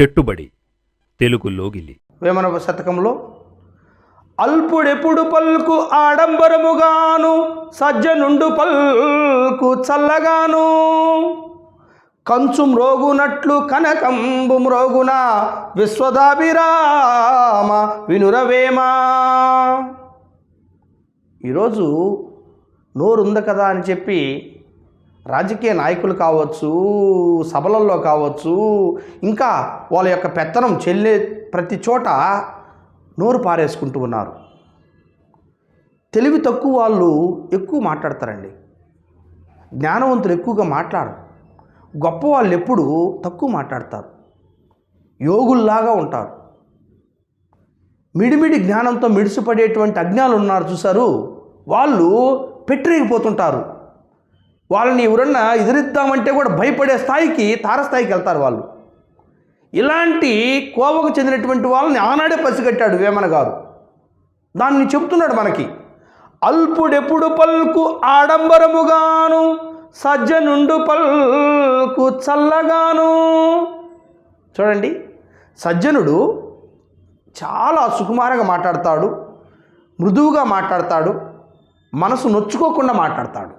చెట్టుబడి తెలుగు లోగిలి. వేమన శతకంలో అల్పుడెప్పుడు పల్కు ఆడంబరముగాను, సజ్జనుండు పల్కు చల్లగాను, కంచు మ్రోగునట్లు కనకంబు మ్రోగున, విశ్వదాభిరామ వినురవేమా. ఈరోజు నోరుంది కదా అని చెప్పి రాజకీయ నాయకులు కావచ్చు, సభలలో కావచ్చు, ఇంకా వాళ్ళ యొక్క పెత్తనం చెల్లే ప్రతి చోట నోరు పారేసుకుంటూ ఉన్నారు. తెలివి తక్కువ వాళ్ళు ఎక్కువ మాట్లాడతారండి. జ్ఞానవంతులు ఎక్కువగా మాట్లాడరు. గొప్ప వాళ్ళు ఎప్పుడు తక్కువ మాట్లాడతారు. యోగుల్లాగా ఉంటారు. మిడిమిడి జ్ఞానంతో మిడిసిపడేటువంటి అజ్ఞానులు ఉన్నారు చూసారు, వాళ్ళు పెట్టిరిగిపోతుంటారు. వాళ్ళని ఎవరన్నా ఎదిరిద్దామంటే కూడా భయపడే స్థాయికి, తారస్థాయికి వెళ్తారు వాళ్ళు. ఇలాంటి కోవకు చెందినటువంటి వాళ్ళని ఆనాడే పసిగట్టాడు వేమన గారు. దాన్ని చెబుతున్నాడు మనకి. అల్పుడెప్పుడు పల్కు ఆడంబరముగాను, సజ్జనుండు పల్కు చల్లగాను. చూడండి, సజ్జనుడు చాలా సుకుమారంగా మాట్లాడతాడు, మృదువుగా మాట్లాడతాడు, మనసు నొచ్చుకోకుండా మాట్లాడతాడు.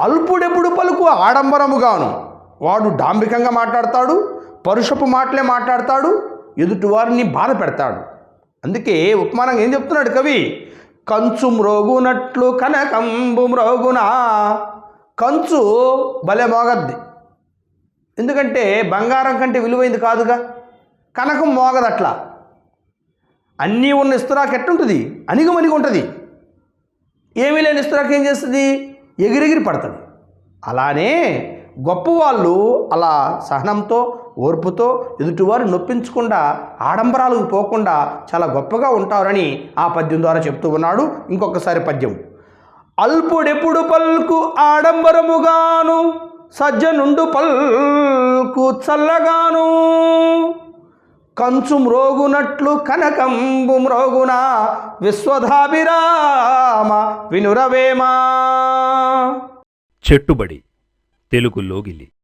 అల్పుడెప్పుడు పలుకు ఆడంబరముగాను, వాడు డాంబికంగా మాట్లాడతాడు, పరుషపు మాటలే మాట్లాడతాడు, ఎదుటివారిని బాధ పెడతాడు. అందుకే ఉపమానంగా ఏం చెప్తున్నాడు కవి? కంచు మ్రోగునట్లు కనకంబు మ్రోగునా. కంచు భలే మోగద్ది, ఎందుకంటే బంగారం కంటే విలువైంది కాదుగా. కనకం మోగదట్లా. అన్నీ ఉన్న ఇస్తరాకు ఎట్టుంటుంది? అణిగమణిగి ఉంటుంది. ఏమీ లేని ఇస్తరాకు ఏం చేస్తుంది? ఎగిరెగిరి పడుతుంది. అలానే గొప్పవాళ్ళు అలా సహనంతో, ఓర్పుతో, ఎదుటివారు నొప్పించకుండా, ఆడంబరాలకు పోకుండా చాలా గొప్పగా ఉంటారని ఆ పద్యం ద్వారా చెప్తూ ఉన్నాడు. ఇంకొకసారి పద్యం. అల్పుడెప్పుడు పల్కు ఆడంబరముగాను, సజ్జనుండు పల్కు చల్లగాను, కంచు మ్రోగునట్లు కనకంబు మ్రోగున, విశ్వదాభిరామ వినురవేమా. చెట్టుబడి తెలుగు లోగిలి.